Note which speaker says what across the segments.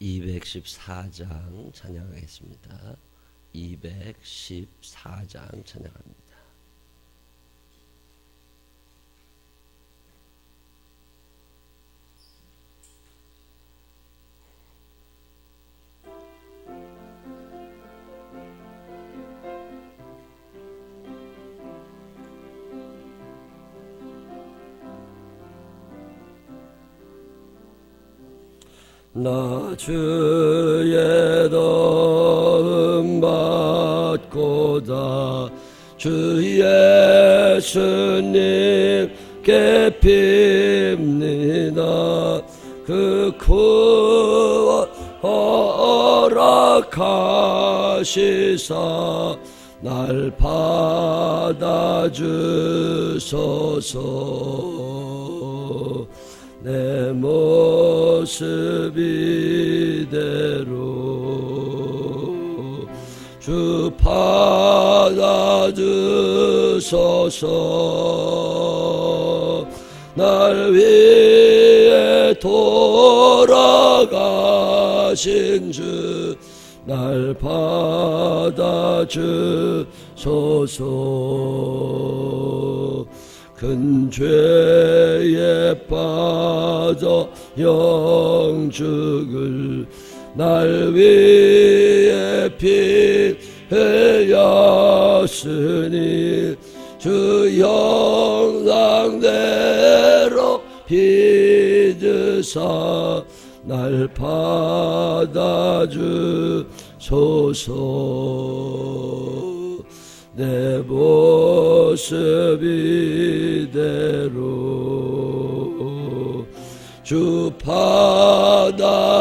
Speaker 1: 214장 찬양하겠습니다. 214장 찬양합니다. 나 주의 도움 받고자 주 예수님께 빕니다. 그 구원 허락하시사 날 받아주소서. 내 모습 이대로 주 받아주소서. 날 위해 돌아가신 주 날 받아주소서. 큰 죄에 빠져 영죽을 날 위해 피 흘렸으니 주 형상대로 빚으사 날 받아주소서. 내 모습 이대로 주 받아주소서.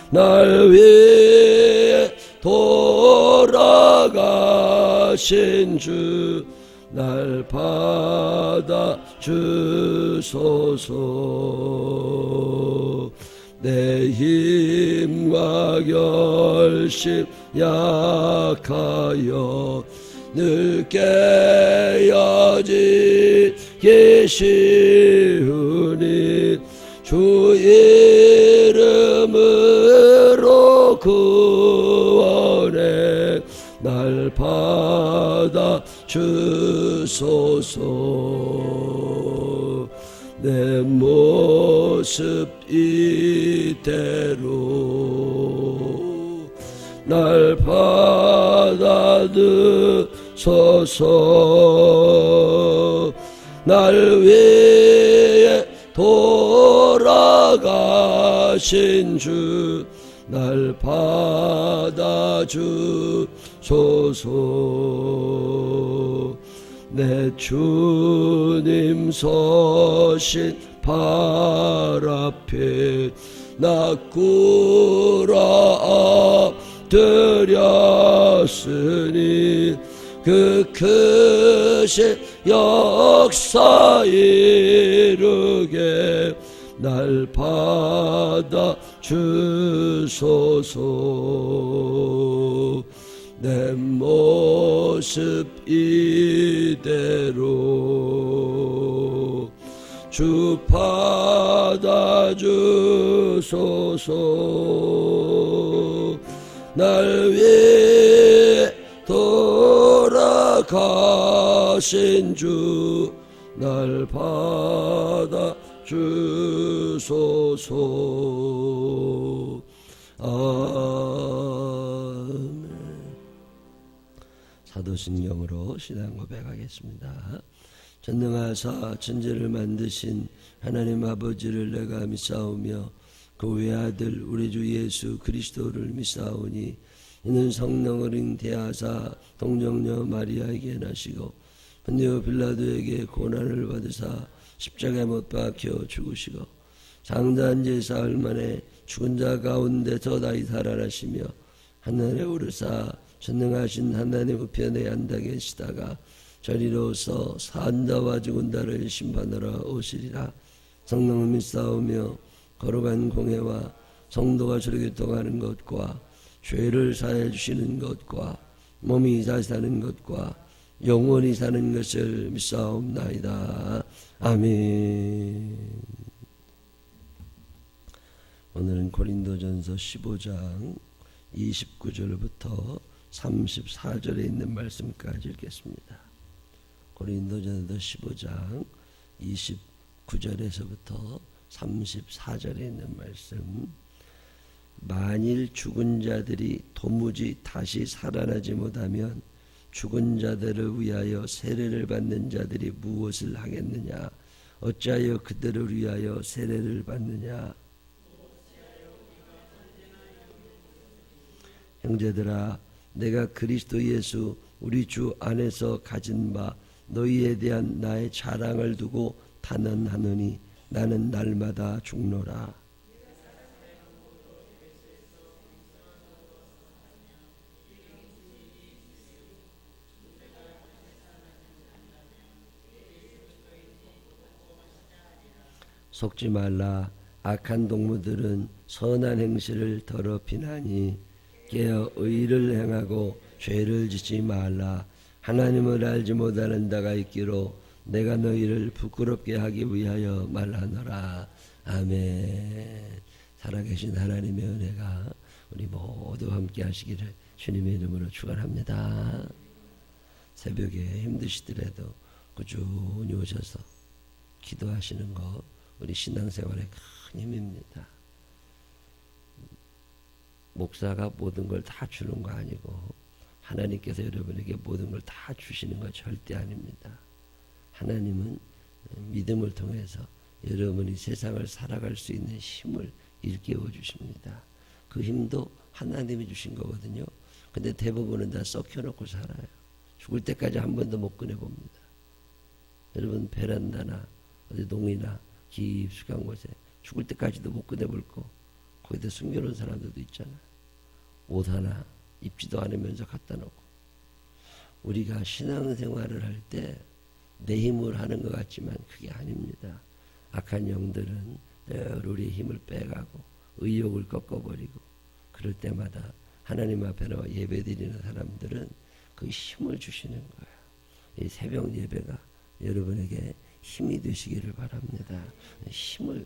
Speaker 1: 날 위해 돌아가신 주 날 받아주소서. 내 힘과 결심 약하여 늘 깨어지기 쉬우니 주 이름으로 구원해 날 받아주소서. 내 모습 이대로 날 받아주소서. 날 위해 돌아가신 주 날 받아주소서. 내 주님 서신 발 앞에 나 꿇어 엎드렸으니 그 크신 역사 이루게 날 받아주소서. 내 모습 이대로 주 받아주소서. 날 위해 돌아가신 주 날 받아주소서. 아멘. 사도신경으로 신앙 고백하겠습니다. 전능하사 천지를 만드신 하나님 아버지를 내가 믿사오며 그 외아들 우리 주 예수 그리스도를 믿사오니 이는 성령 어린 대하사 동정녀 마리아에게 나시고 본디오 빌라도에게 고난을 받으사 십자가에 못 박혀 죽으시고 장자한 지 사흘 만에 죽은 자 가운데서 다시 살아나시며 하늘에 오르사 전능하신 하나님 우편에 앉아 계시다가 저리로서 산 자와 죽은 자를 심판하러 오시리라. 성령을 믿사오며 거룩한 공회와 성도가 저를 교통하는 것과 죄를 사해 주시는 것과 몸이 다시 사는 것과 영원히 사는 것을 믿사옵나이다. 아멘. 오늘은 고린도전서 15장 29절부터 34절에 있는 말씀까지 읽겠습니다. 고린도전서 15장 29절에서부터 34절에 있는 말씀. 만일 죽은 자들이 도무지 다시 살아나지 못하면 죽은 자들을 위하여 세례를 받는 자들이 무엇을 하겠느냐? 어찌하여 그들을 위하여 세례를 받느냐? 형제들아, 내가 그리스도 예수 우리 주 안에서 가진 바 너희에 대한 나의 자랑을 두고 단언하노니 나는 날마다 죽노라. 속지 말라. 악한 동무들은 선한 행실을 더럽히나니 깨어 의를 행하고 죄를 짓지 말라. 하나님을 알지 못하는 자가 있기로 내가 너희를 부끄럽게 하기 위하여 말하노라. 아멘. 살아계신 하나님의 은혜가 우리 모두 함께 하시기를 주님의 이름으로 축원합니다. 새벽에 힘드시더라도 꾸준히 오셔서 기도하시는 것 우리 신앙생활의 큰 힘입니다. 목사가 모든 걸 다 주는 거 아니고 하나님께서 여러분에게 모든 걸 다 주시는 거 절대 아닙니다. 하나님은 믿음을 통해서 여러분이 세상을 살아갈 수 있는 힘을 일깨워 주십니다. 그 힘도 하나님이 주신 거거든요. 근데 대부분은 다 썩혀놓고 살아요. 죽을 때까지 한 번도 못 꺼내봅니다. 여러분 베란다나 어디 농이나 깊숙한 곳에 죽을 때까지도 못 꺼내볼 거 거기다 숨겨놓은 사람들도 있잖아요. 옷 하나 입지도 않으면서 갖다 놓고. 우리가 신앙생활을 할 때 내 힘을 하는 것 같지만 그게 아닙니다. 악한 영들은 늘 우리의 힘을 빼가고 의욕을 꺾어버리고 그럴 때마다 하나님 앞에 나와 예배드리는 사람들은 그 힘을 주시는 거예요. 이 새벽 예배가 여러분에게 힘이 되시기를 바랍니다. 힘을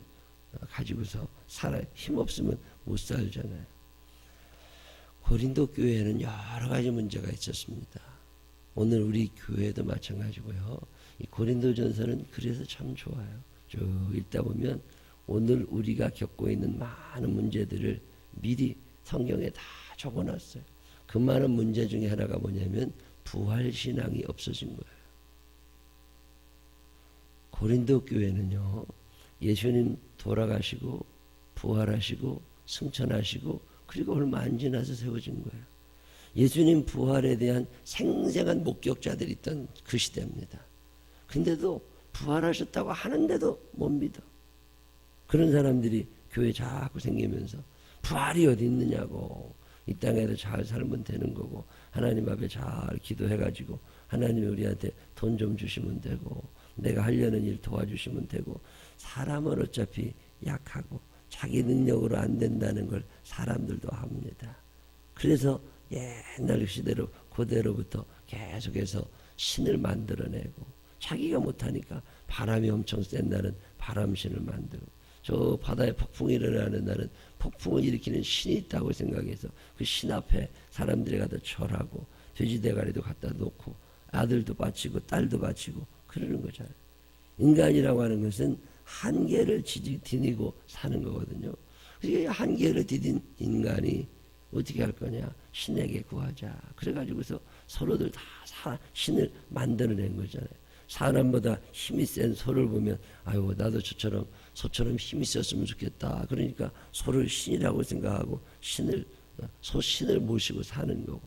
Speaker 1: 가지고서 살아요. 힘 없으면 못 살잖아요. 고린도 교회에는 여러 가지 문제가 있었습니다. 오늘 우리 교회도 마찬가지고요. 이 고린도전서는 그래서 참 좋아요. 쭉 읽다 보면 오늘 우리가 겪고 있는 많은 문제들을 미리 성경에 다 적어놨어요. 그 많은 문제 중에 하나가 뭐냐면 부활신앙이 없어진 거예요. 고린도 교회는요, 예수님 돌아가시고 부활하시고 승천하시고 그리고 얼마 안 지나서 세워진 거예요. 예수님 부활에 대한 생생한 목격자들이 있던 그 시대입니다. 근데도 부활하셨다고 하는데도 못 믿어. 그런 사람들이 교회 자꾸 생기면서 부활이 어디 있느냐고, 이 땅에도 잘 살면 되는 거고 하나님 앞에 잘 기도해가지고 하나님이 우리한테 돈 좀 주시면 되고 내가 하려는 일 도와주시면 되고, 사람은 어차피 약하고 자기 능력으로 안 된다는 걸 사람들도 합니다. 그래서 옛날 시대로 그대로부터 계속해서 신을 만들어내고, 자기가 못하니까 바람이 엄청 센 날은 바람신을 만들고, 저 바다에 폭풍이 일어나는 날은 폭풍을 일으키는 신이 있다고 생각해서 그 신 앞에 사람들이 가서 절하고 돼지 대가리도 갖다 놓고 아들도 바치고 딸도 바치고 그러는 거잖아요. 인간이라고 하는 것은 한계를 디디고 사는 거거든요. 그러니까 한계를 디딘 인간이 어떻게 할 거냐? 신에게 구하자. 그래가지고서 서로들 다 신을 만들어낸 거잖아요. 사람보다 힘이 센 소를 보면 아유 나도 저처럼 소처럼 힘이 있었으면 좋겠다. 그러니까 소를 신이라고 생각하고 신을 모시고 사는 거고,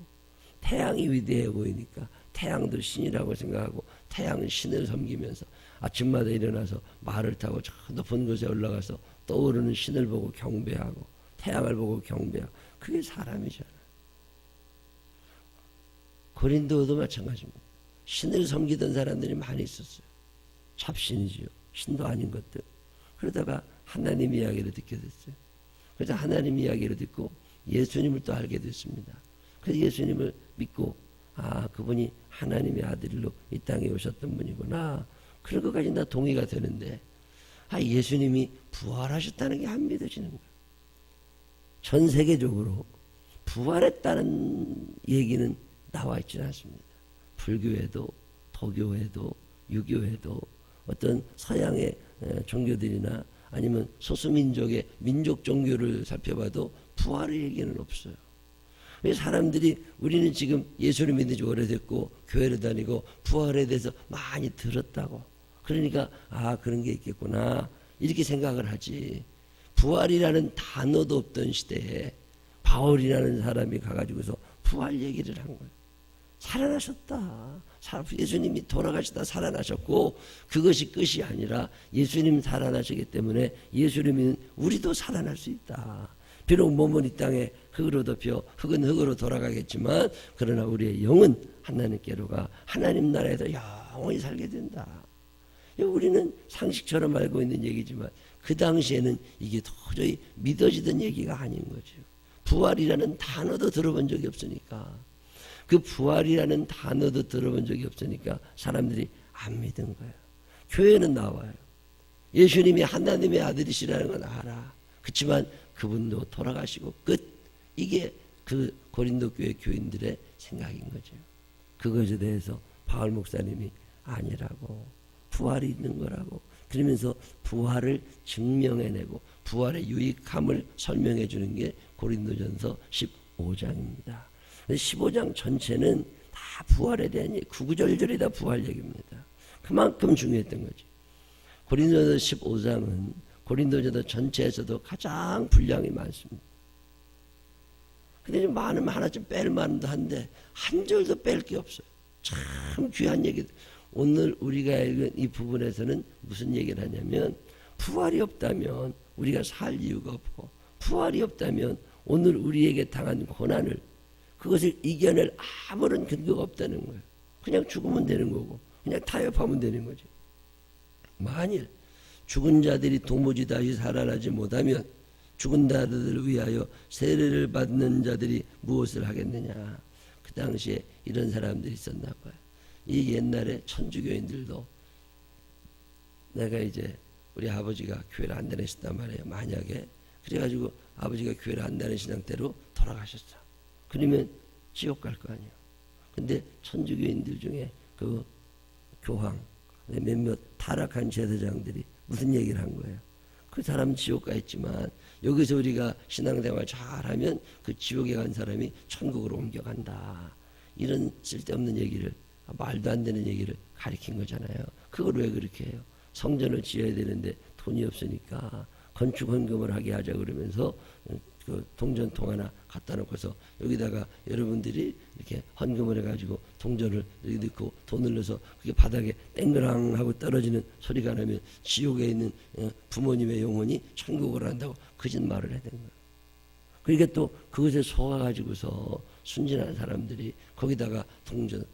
Speaker 1: 태양이 위대해 보이니까 태양도 신이라고 생각하고 태양은 신을 섬기면서 아침마다 일어나서 말을 타고 저 높은 곳에 올라가서 떠오르는 신을 보고 경배하고 태양을 보고 경배하고, 그게 사람이잖아요. 고린도도 마찬가지입니다. 신을 섬기던 사람들이 많이 있었어요. 잡신이지요. 신도 아닌 것들. 그러다가 하나님 이야기를 듣게 됐어요. 그래서 하나님 이야기를 듣고 예수님을 또 알게 됐습니다. 그래서 예수님을 믿고 그분이 하나님의 아들로 이 땅에 오셨던 분이구나. 그런 것까지 나 동의가 되는데 예수님이 부활하셨다는 게 안 믿어지는 거예요. 전 세계적으로 부활했다는 얘기는 나와 있지는 않습니다. 불교에도 도교에도 유교에도 어떤 서양의 종교들이나 아니면 소수민족의 민족 종교를 살펴봐도 부활의 얘기는 없어요. 사람들이 우리는 지금 예수를 믿은 지 오래됐고 교회를 다니고 부활에 대해서 많이 들었다고, 그러니까 그런 게 있겠구나 이렇게 생각을 하지, 부활이라는 단어도 없던 시대에 바울이라는 사람이 가가지고서 부활 얘기를 한 거예요. 살아나셨다. 예수님이 돌아가시다 살아나셨고, 그것이 끝이 아니라 예수님 살아나셨기 때문에 예수를 믿는 우리도 살아날 수 있다. 비록 몸은 이 땅에 흙으로 덮여 흙은 흙으로 돌아가겠지만 그러나 우리의 영은 하나님께로 가 하나님 나라에서 영원히 살게 된다. 우리는 상식처럼 알고 있는 얘기지만 그 당시에는 이게 도저히 믿어지던 얘기가 아닌 거죠. 부활이라는 단어도 들어본 적이 없으니까, 그 부활이라는 단어도 들어본 적이 없으니까 사람들이 안 믿은 거예요. 교회는 나와요. 예수님이 하나님의 아들이시라는 건 알아. 그렇지만 그분도 돌아가시고 끝. 이게 그 고린도 교회 교인들의 생각인 거죠. 그것에 대해서 바울 목사님이 아니라고, 부활이 있는 거라고, 그러면서 부활을 증명해내고 부활의 유익함을 설명해 주는 게 고린도전서 15장입니다. 15장 전체는 다 부활에 대한 얘기, 구구절절이 다 부활 얘기입니다. 그만큼 중요했던 거지. 고린도전서 15장은 고린도전서 전체에서도 가장 분량이 많습니다. 근데 많으면 하나쯤 뺄 만도 한데 한 절도 뺄 게 없어요. 참 귀한 얘기들. 오늘 우리가 읽은 이 부분에서는 무슨 얘기를 하냐면, 부활이 없다면 우리가 살 이유가 없고, 부활이 없다면 오늘 우리에게 당한 고난을, 그것을 이겨낼 아무런 근거가 없다는 거예요. 그냥 죽으면 되는 거고 그냥 타협하면 되는 거죠. 만일 죽은 자들이 도무지 다시 살아나지 못하면 죽은 자들을 위하여 세례를 받는 자들이 무엇을 하겠느냐. 그 당시에 이런 사람들이 있었나 봐요. 이 옛날에 천주교인들도, 내가 이제 우리 아버지가 교회를 안 다니셨단 말이에요. 만약에 그래가지고 아버지가 교회를 안 다니신 상태로 돌아가셨어. 그러면 지옥 갈 거 아니에요. 근데 천주교인들 중에 그 교황, 몇몇 타락한 제사장들이 무슨 얘기를 한 거예요. 그 사람 지옥 가 있지만 여기서 우리가 신앙생활 잘하면 그 지옥에 간 사람이 천국으로 옮겨간다. 이런 쓸데없는 얘기를, 말도 안 되는 얘기를 가리킨 거잖아요. 그걸 왜 그렇게 해요? 성전을 지어야 되는데 돈이 없으니까 건축 헌금을 하게 하자 그러면서 그 동전통 하나 갖다 놓고서 여기다가 여러분들이 이렇게 헌금을 해가지고 동전을 여기 넣고 돈을 넣어서 그게 바닥에 땡그랑 하고 떨어지는 소리가 나면 지옥에 있는 부모님의 영혼이 천국으로 간다고 거짓말을 해야 되는 거예요. 그러니까 또 그것에 속아가지고서 순진한 사람들이 거기다가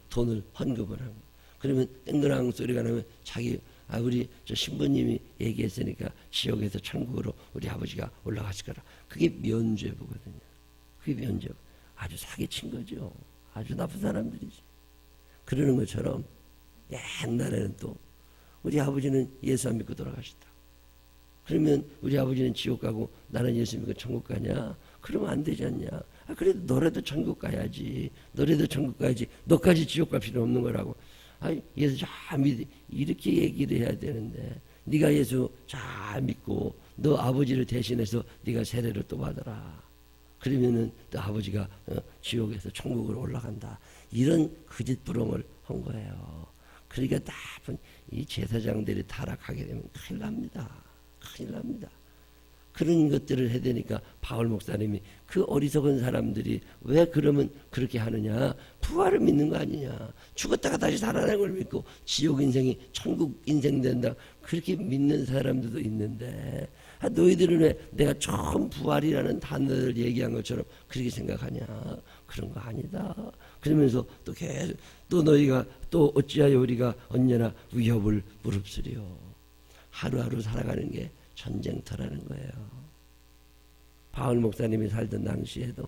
Speaker 1: 돈을 헌금을 하는 거예요. 그러면 땡그랑 소리가 나면 자기, 우리 저 신부님이 얘기했으니까 지옥에서 천국으로 우리 아버지가 올라갔을 거라. 그게 면죄부거든요. 그게 면죄부. 아주 사기친 거죠. 아주 나쁜 사람들이지. 그러는 것처럼 옛날에는 또 우리 아버지는 예수 안 믿고 돌아가셨다. 그러면 우리 아버지는 지옥 가고 나는 예수 믿고 천국 가냐? 그러면 안 되지 않냐? 그래도 너라도 천국 가야지. 너라도 천국 가야지. 너까지 지옥 갈 필요 없는 거라고. 예수 잘 믿, 이렇게 얘기를 해야 되는데, 네가 예수 잘 믿고 너 아버지를 대신해서 네가 세례를 또 받아라. 그러면은 또 아버지가 지옥에서 천국으로 올라간다. 이런 거짓부렁을 한 거예요. 그러니까 나쁜 이 제사장들이 타락하게 되면 큰일 납니다. 큰일 납니다. 그런 것들을 해야 되니까 바울 목사님이 그 어리석은 사람들이 왜 그러면 그렇게 하느냐. 부활을 믿는 거 아니냐. 죽었다가 다시 살아나는 걸 믿고 지옥 인생이 천국 인생 된다. 그렇게 믿는 사람들도 있는데, 너희들은 왜 내가 처음 부활이라는 단어를 얘기한 것처럼 그렇게 생각하냐. 그런 거 아니다. 그러면서 또 계속 또 너희가 또 어찌하여 우리가 언제나 위협을 무릅쓰리요. 하루하루 살아가는 게 전쟁터라는 거예요. 바울 목사님이 살던 당시에도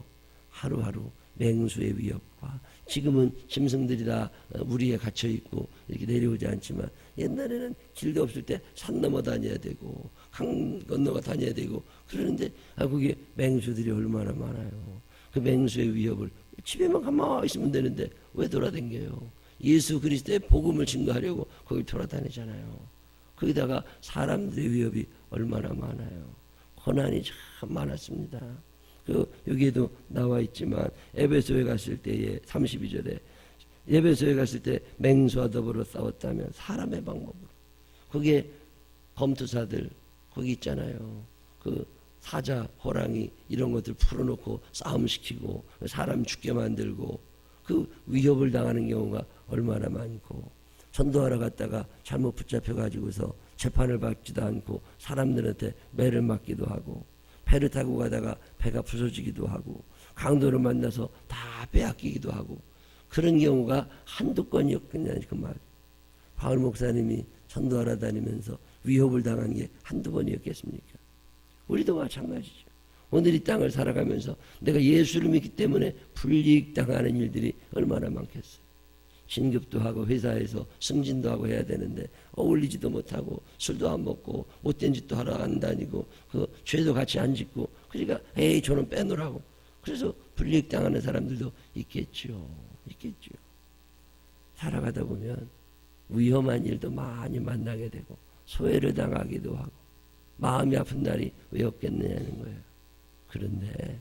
Speaker 1: 하루하루 맹수의 위협과 지금은 짐승들이 다 우리에 갇혀 있고 이렇게 내려오지 않지만 옛날에는 길도 없을 때 산 넘어 다녀야 되고 강 건너가 다녀야 되고 그러는데 거기에 맹수들이 얼마나 많아요. 그 맹수의 위협을 집에만 가만히 있으면 되는데 왜 돌아다녀요? 예수 그리스도의 복음을 증거하려고 거기 돌아다니잖아요. 거기다가 사람들의 위협이 얼마나 많아요. 고난이 참 많았습니다. 여기에도 나와 있지만 에베소에 갔을 때에 32절에 에베소에 갔을 때 맹수와 더불어 싸웠다면 사람의 방법으로 거기에 검투사들 거기 있잖아요. 그 사자, 호랑이 이런 것들 풀어놓고 싸움시키고 사람 죽게 만들고 그 위협을 당하는 경우가 얼마나 많고 전도하러 갔다가 잘못 붙잡혀가지고서 재판을 받지도 않고 사람들한테 매를 맞기도 하고 배를 타고 가다가 배가 부서지기도 하고 강도를 만나서 다 빼앗기기도 하고 그런 경우가 한두 건이었겠냐 그 말. 바울 목사님이 전도하러 다니면서 위협을 당한 게 한두 번이었겠습니까? 우리도 마찬가지죠. 오늘 이 땅을 살아가면서 내가 예수를 믿기 때문에 불이익당하는 일들이 얼마나 많겠어요. 진급도 하고 회사에서 승진도 하고 해야 되는데 어울리지도 못하고 술도 안 먹고 못된 짓도 하러 안 다니고 그 죄도 같이 안 짓고 그러니까 에이 저는 빼놓으라고 그래서 불이익당하는 사람들도 있겠죠. 살아가다 보면 위험한 일도 많이 만나게 되고 소외를 당하기도 하고 마음이 아픈 날이 왜 없겠느냐는 거예요. 그런데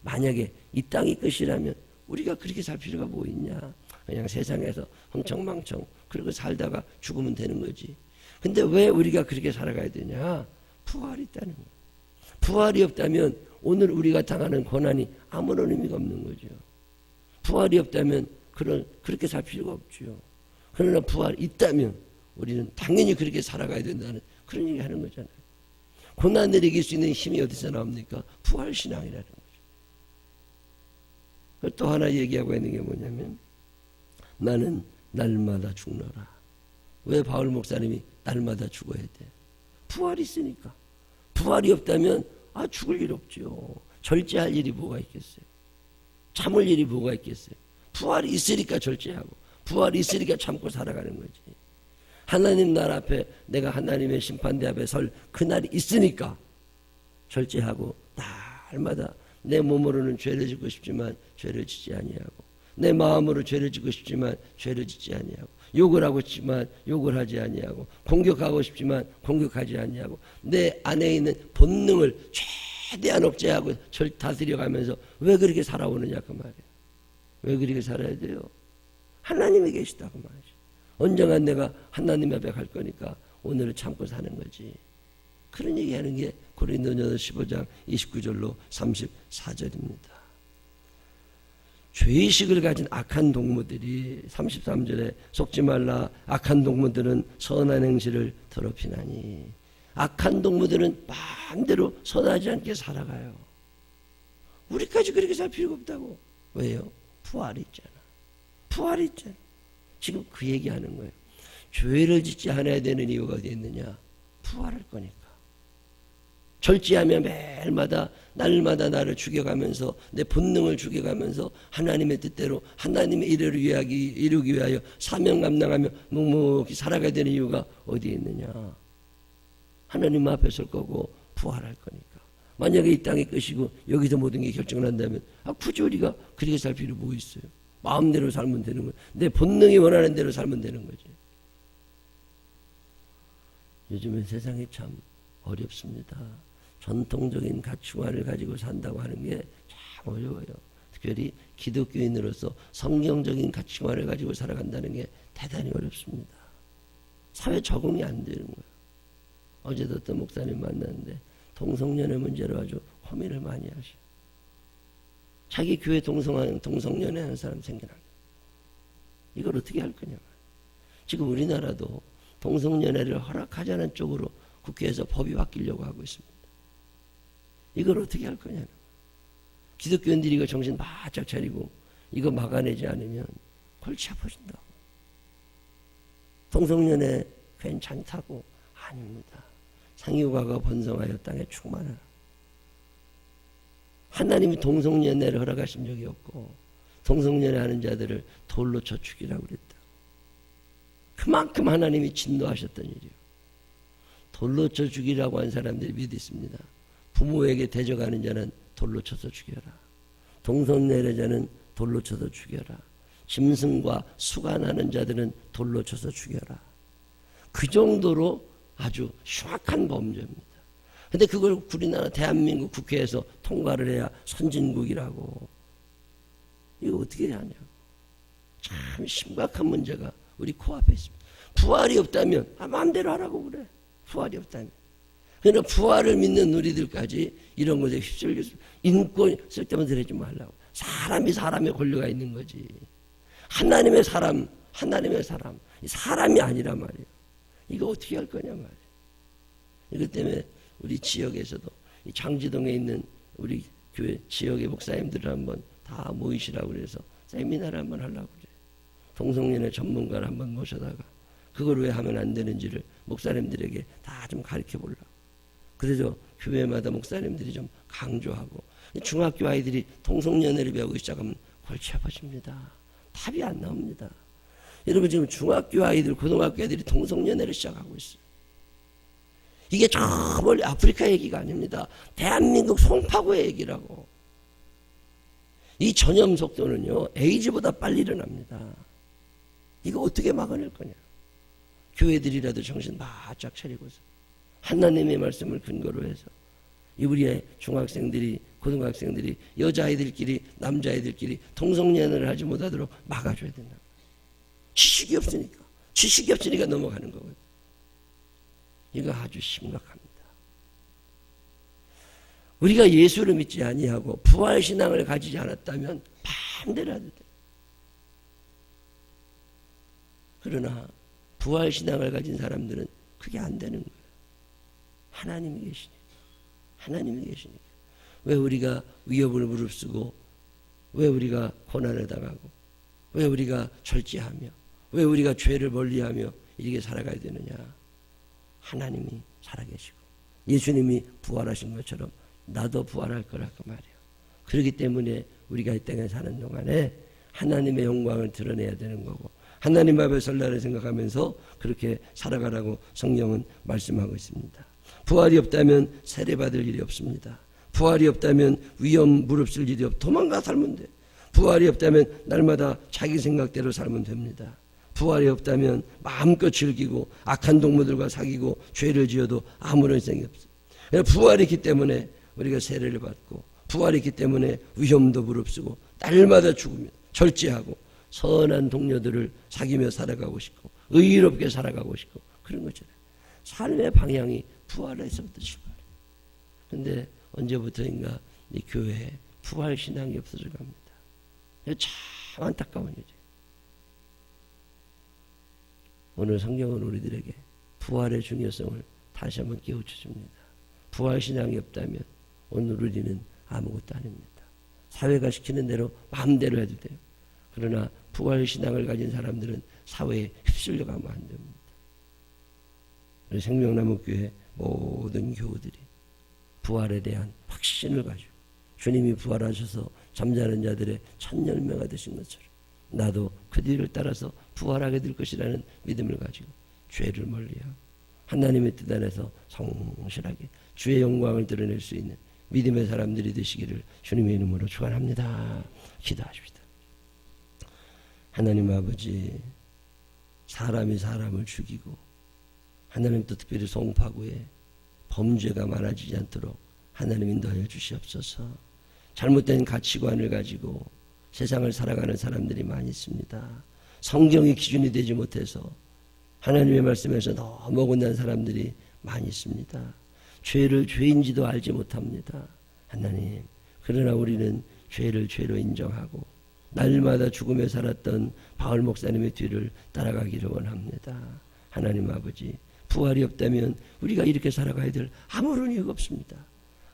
Speaker 1: 만약에 이 땅이 끝이라면 우리가 그렇게 살 필요가 뭐 있냐. 그냥 세상에서 흥청망청 그러고 살다가 죽으면 되는 거지. 근데 왜 우리가 그렇게 살아가야 되냐. 부활이 있다는 거예요. 부활이 없다면 오늘 우리가 당하는 고난이 아무런 의미가 없는 거죠. 부활이 없다면 그렇게 살 필요가 없죠. 그러나 부활이 있다면 우리는 당연히 그렇게 살아가야 된다는 그런 얘기 하는 거잖아요. 고난을 이길 수 있는 힘이 어디서 나옵니까? 부활신앙이라는 거죠. 또 하나 얘기하고 있는 게 뭐냐면 나는 날마다 죽노라. 왜 바울 목사님이 날마다 죽어야 돼? 부활이 있으니까. 부활이 없다면 죽을 일 없죠. 절제할 일이 뭐가 있겠어요? 참을 일이 뭐가 있겠어요? 부활이 있으니까 절제하고 부활이 있으니까 참고 살아가는 거지. 하나님 나라 앞에 내가 하나님의 심판대 앞에 설 그날이 있으니까 절제하고 날마다 내 몸으로는 죄를 짓고 싶지만 죄를 짓지 아니하고 내 마음으로 죄를 짓고 싶지만 죄를 짓지 아니하고 욕을 하고 싶지만 욕을 하지 아니하고 공격하고 싶지만 공격하지 아니하고 내 안에 있는 본능을 최대한 억제하고 다스려가면서 왜 그렇게 살아오느냐 그 말이에요. 왜 그렇게 살아야 돼요? 하나님이 계시다고 말이죠. 언젠간 내가 하나님 앞에 갈 거니까 오늘을 참고 사는 거지. 그런 얘기하는 게 고린도전서 15장 29절로 34절입니다. 죄의식을 가진 악한 동무들이 33절에 속지 말라 악한 동무들은 선한 행실을 더럽히나니 악한 동무들은 마음대로 선하지 않게 살아가요. 우리까지 그렇게 살 필요가 없다고. 왜요? 부활이 있잖아. 부활이 있잖아. 지금 그 얘기하는 거예요. 죄를 짓지 않아야 되는 이유가 어디 있느냐? 부활할 거니까. 절제하며 매일마다 날마다 나를 죽여가면서 내 본능을 죽여가면서 하나님의 뜻대로 하나님의 일을 이루기 위하여 사명 감당하며 묵묵히 살아가야 되는 이유가 어디에 있느냐. 하나님 앞에 설 거고 부활할 거니까. 만약에 이 땅이 끝이고 여기서 모든 게 결정을 한다면 굳이 우리가 그렇게 살 필요 뭐 있어요. 마음대로 살면 되는 거예요. 내 본능이 원하는 대로 살면 되는 거지. 요즘은 세상이 참 어렵습니다. 전통적인 가치관을 가지고 산다고 하는 게 참 어려워요. 특별히 기독교인으로서 성경적인 가치관을 가지고 살아간다는 게 대단히 어렵습니다. 사회 적응이 안 되는 거예요. 어제도 어떤 목사님 만났는데 동성연애 문제로 아주 고민을 많이 하셔. 자기 교회 동성연애 하는 사람 생겨나. 이걸 어떻게 할 거냐. 지금 우리나라도 동성연애를 허락하자는 쪽으로 국회에서 법이 바뀌려고 하고 있습니다. 이걸 어떻게 할 거냐. 기독교인들이 이거 정신 바짝 차리고 이거 막아내지 않으면 골치 아파진다고. 동성연애 괜찮다고. 아닙니다. 상유가가 번성하여 땅에 충만하라. 하나님이 동성연애를 허락하신 적이 없고 동성연애하는 자들을 돌로 쳐 죽이라고 그랬다. 그만큼 하나님이 진노하셨던 일이요. 돌로 쳐 죽이라고 한 사람들이 몇 있습니다. 부모에게 대적하는 자는 돌로 쳐서 죽여라. 동성연애자는 돌로 쳐서 죽여라. 짐승과 수간하는 자들은 돌로 쳐서 죽여라. 그 정도로 아주 흉악한 범죄입니다. 근데 그걸 우리나라 대한민국 국회에서 통과를 해야 선진국이라고. 이거 어떻게 하냐고. 참 심각한 문제가 우리 코앞에 있습니다. 부활이 없다면 마음대로 하라고 그래. 부활이 없다면. 그러나 부활을 믿는 우리들까지 이런 것에 휩쓸려 인권 쓸데없는 소리 하지 말라고. 사람이 사람의 권리가 있는 거지. 하나님의 사람, 사람이 아니란 말이에요. 이거 어떻게 할 거냐 말이에요. 이것 때문에 우리 지역에서도 이 장지동에 있는 우리 교회 지역의 목사님들을 한번 다 모이시라고 그래서 세미나를 한번 하려고 그래요. 동성연애 전문가를 한번 모셔다가 그걸 왜 하면 안 되는지를 목사님들에게 다 좀 가르쳐 보려고. 그래서 교회마다 목사님들이 좀 강조하고 중학교 아이들이 동성연애를 배우기 시작하면 골치 아파집니다. 답이 안 나옵니다. 여러분 지금 중학교 아이들, 고등학교 애들이 동성연애를 시작하고 있어요. 이게 저 멀리 아프리카 얘기가 아닙니다. 대한민국 송파구의 얘기라고. 이 전염 속도는요 에이즈보다 빨리 일어납니다. 이거 어떻게 막아낼 거냐. 교회들이라도 정신 바짝 차리고서 하나님의 말씀을 근거로 해서 우리의 중학생들이 고등학생들이 여자아이들끼리 남자아이들끼리 동성연애를 하지 못하도록 막아줘야 된다. 지식이 없으니까 넘어가는 거거든요. 이거 아주 심각합니다. 우리가 예수를 믿지 아니하고 부활신앙을 가지지 않았다면 마음대로 해도 돼. 그러나 부활신앙을 가진 사람들은 그게 안 되는 거예요. 하나님이 계시니까. 왜 우리가 위협을 무릅쓰고, 왜 우리가 고난을 당하고, 왜 우리가 절제하며, 왜 우리가 죄를 멀리하며 이렇게 살아가야 되느냐. 하나님이 살아계시고 예수님이 부활하신 것처럼 나도 부활할 거라고 말이에요. 그렇기 때문에 우리가 이 땅에 사는 동안에 하나님의 영광을 드러내야 되는 거고 하나님 앞에 설 날을 생각하면서 그렇게 살아가라고 성경은 말씀하고 있습니다. 부활이 없다면 세례받을 일이 없습니다. 부활이 없다면 위험 무릅쓸 일이 없고 도망가 살면 돼. 부활이 없다면 날마다 자기 생각대로 살면 됩니다. 부활이 없다면 마음껏 즐기고 악한 동무들과 사귀고 죄를 지어도 아무런 생각이 없어요. 부활이 있기 때문에 우리가 세례를 받고 부활이 있기 때문에 위험도 무릅쓰고 날마다 죽으며 절제하고 선한 동료들을 사귀며 살아가고 싶고 의롭게 살아가고 싶고 그런 거잖아요. 삶의 방향이 부활에서부터 출발해요. 그런데 언제부터인가 이 교회에 부활신앙이 없어져 갑니다. 참 안타까운 일이에요. 오늘 성경은 우리들에게 부활의 중요성을 다시 한번 깨우쳐 줍니다. 부활신앙이 없다면 오늘 우리는 아무것도 아닙니다. 사회가 시키는 대로 마음대로 해도 돼요. 그러나 부활신앙을 가진 사람들은 사회에 휩쓸려 가면 안 됩니다. 우리 생명나무교회 모든 교우들이 부활에 대한 확신을 가지고 주님이 부활하셔서 잠자는 자들의 첫 열매가 되신 것처럼 나도 그 뒤를 따라서 부활하게 될 것이라는 믿음을 가지고 죄를 멀리하고 하나님의 뜻 안에서 성실하게 주의 영광을 드러낼 수 있는 믿음의 사람들이 되시기를 주님의 이름으로 축원합니다. 기도하십시다. 하나님 아버지, 사람이 사람을 죽이고 하나님 또 특별히 송파구에 범죄가 많아지지 않도록 하나님 인도하여 주시옵소서. 잘못된 가치관을 가지고 세상을 살아가는 사람들이 많이 있습니다. 성경이 기준이 되지 못해서 하나님의 말씀에서 너무 어긋난 사람들이 많이 있습니다. 죄를 죄인지도 알지 못합니다. 하나님, 그러나 우리는 죄를 죄로 인정하고 날마다 죽음에 살았던 바울 목사님의 뒤를 따라가기를 원합니다. 하나님 아버지, 부활이 없다면 우리가 이렇게 살아가야 될 아무런 이유가 없습니다.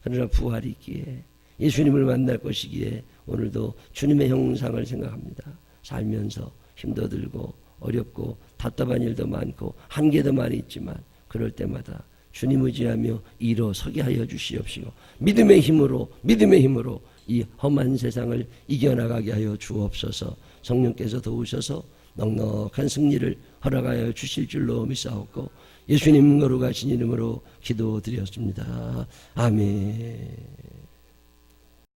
Speaker 1: 그러나 부활이 있기에 예수님을 만날 것이기에 오늘도 주님의 형상을 생각합니다. 살면서 힘도 들고 어렵고 답답한 일도 많고 한계도 많이 있지만 그럴 때마다 주님 의지하며 일어서게 하여 주시옵시고 믿음의 힘으로 이 험한 세상을 이겨나가게 하여 주옵소서. 성령께서 도우셔서 넉넉한 승리를 허락하여 주실 줄로 믿사옵고 예수님 거룩하신 이름으로 기도드렸습니다. 아멘.